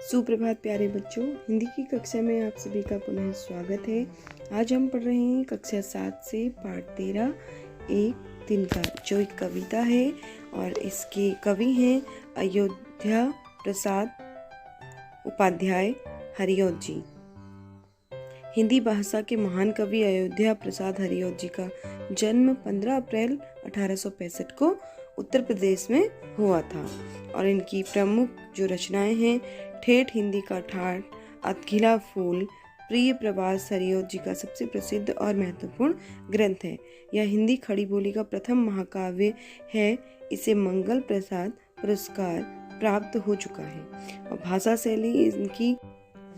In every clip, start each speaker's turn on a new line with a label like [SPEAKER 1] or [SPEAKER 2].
[SPEAKER 1] सुप्रभात प्यारे बच्चों, हिंदी की कक्षा में आप सभी का पुनः स्वागत है। आज हम पढ़ रहे हैं कक्षा 7 से पाठ 13 एक तिनका, जो एक कविता है और इसके कवि हैं अयोध्या प्रसाद उपाध्याय हरिऔध जी। हिंदी भाषा के महान कवि अयोध्या प्रसाद हरिऔध जी का जन्म 15 अप्रैल 1865 को उत्तर प्रदेश में हुआ था और इनकी प्रमुख जो रचनाएं हैं ठेठ हिंदी का ठाठ, अतखिला फूल, प्रिय प्रवास हरिऔध जी का सबसे प्रसिद्ध और महत्वपूर्ण ग्रंथ है। यह हिंदी खड़ी बोली का प्रथम महाकाव्य है। इसे मंगल प्रसाद पुरस्कार प्राप्त हो चुका है और भाषा शैली इनकी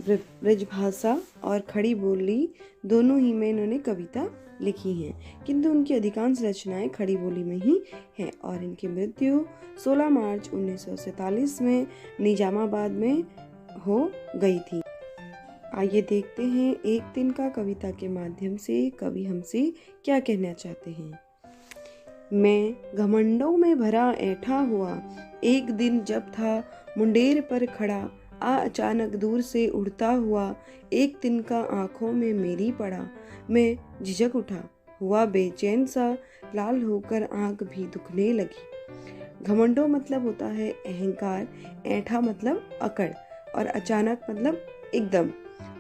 [SPEAKER 1] ब्रजभाषा और खड़ी बोली दोनों ही में इन्होंने कविता लिखी हैं, किंतु उनकी अधिकांश रचनाएं खड़ी बोली में ही हैं और इनकी मृत्यु 16 मार्च 1947 में निजामाबाद में हो गई थी। आइए देखते हैं एक तिनका कविता के माध्यम से कवि हमसे क्या कहना चाहते हैं। मैं घमंडों में भरा ऐठा हुआ, एक दिन जब था मुंडेर पर खड़ा, अचानक दूर से उड़ता हुआ, एक तिनका आंखों में मेरी पड़ा। मैं झिझक उठा, हुआ बेचैन सा, लाल होकर आंख भी दुखने लगी। घमंडो मतलब होता है अहंकार, ऐठा मतलब अकड़ और अचानक मतलब एकदम।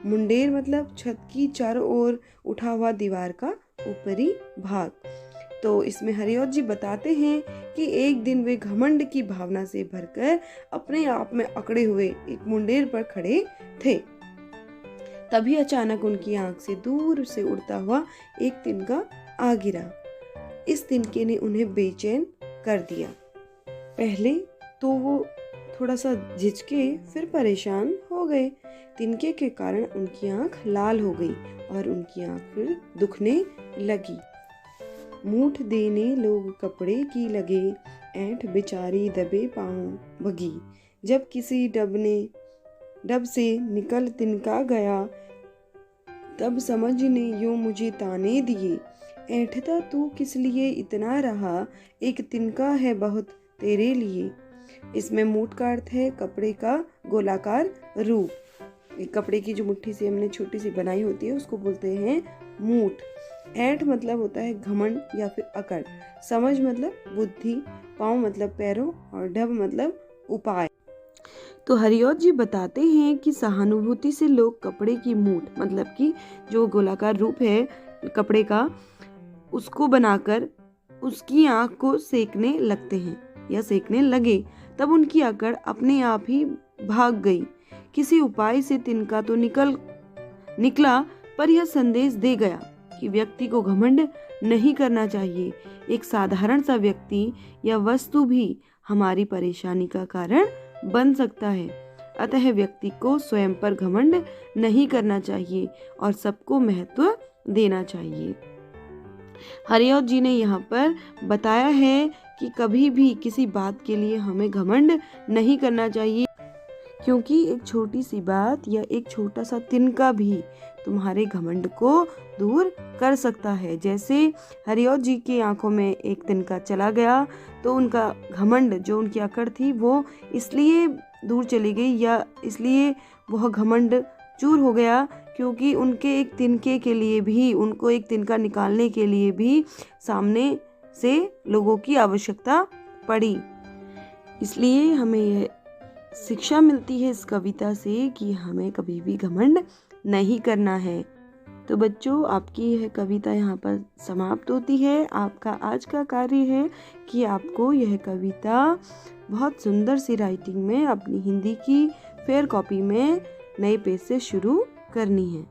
[SPEAKER 1] मुंडेर मतलब छत की चारों ओर उठा हुआ दीवार का ऊपरी भाग। तो इसमें हरिऔध जी बताते हैं कि एक दिन वे घमंड की भावना से भरकर अपने आप में अकड़े हुए एक मुंडेर पर खड़े थे। तभी अचानक उनकी आंख से दूर से उड़ता हुआ एक तिनका आ गिरा। इस तिनके ने उन्हें बेचैन कर दिया। पहले तो वो थोड़ा सा झिझके, फिर परेशान हो गए। तिनके के कारण उनकी आंख लाल हो गई और उनकी आंख फिर दुखने लगी। मूठ देने लोग कपड़े की लगे, ऐंठ बेचारी दबे पाँव भगी। जब किसी डब से निकल तिनका गया, तब समझ ने यूं मुझे ताने दिए। ऐंठता तू किस लिए इतना रहा, एक तिनका है बहुत तेरे लिए। इसमें मूठ का अर्थ है कपड़े का गोलाकार रूप। कपड़े की जो मुट्ठी से हमने छोटी सी बनाई होती है उसको बोलते हैं मूठ। ऐंठ मतलब होता है घमंड या फिर अकड़। समझ मतलब बुद्धि, पाँव मतलब पैरों और ढब मतलब उपाय। तो हरिऔध जी बताते हैं कि सहानुभूति से लोग कपड़े की मूठ मतलब कि जो गोलाकार रूप है कपड़े का, उसको बनाकर उसकी आंख को सेकने लगते हैं या सेकने लगे। तब उनकी अकड़ अपने आप ही भाग गई। किसी उपाय से तिनका तो निकला, पर यह संदेश दे गया कि व्यक्ति को घमंड नहीं करना चाहिए। एक साधारण सा व्यक्ति या वस्तु भी हमारी परेशानी का कारण बन सकता है। अतः व्यक्ति को स्वयं पर घमंड नहीं करना चाहिए और सबको महत्व देना चाहिए। हरिऔध जी ने यहाँ पर बताया है कि कभी भी किसी बात के लिए हमें घमंड नहीं करना चाहिए, क्योंकि एक छोटी सी बात या एक छोटा सा तिनका भी तुम्हारे घमंड को दूर कर सकता है। जैसे हरिऔध जी की आंखों में एक तिनका चला गया तो उनका घमंड, जो उनकी अकड़ थी, वो इसलिए दूर चली गई या इसलिए वह घमंड चूर हो गया क्योंकि उनके एक तिनके के लिए भी, उनको एक तिनका निकालने के लिए भी सामने से लोगों की आवश्यकता पड़ी। इसलिए हमें यह शिक्षा मिलती है इस कविता से कि हमें कभी भी घमंड नहीं करना है। तो बच्चों, आपकी यह कविता यहाँ पर समाप्त होती है। आपका आज का कार्य है कि आपको यह कविता बहुत सुंदर सी राइटिंग में अपनी हिंदी की फेयर कॉपी में नए पेज से शुरू करनी है।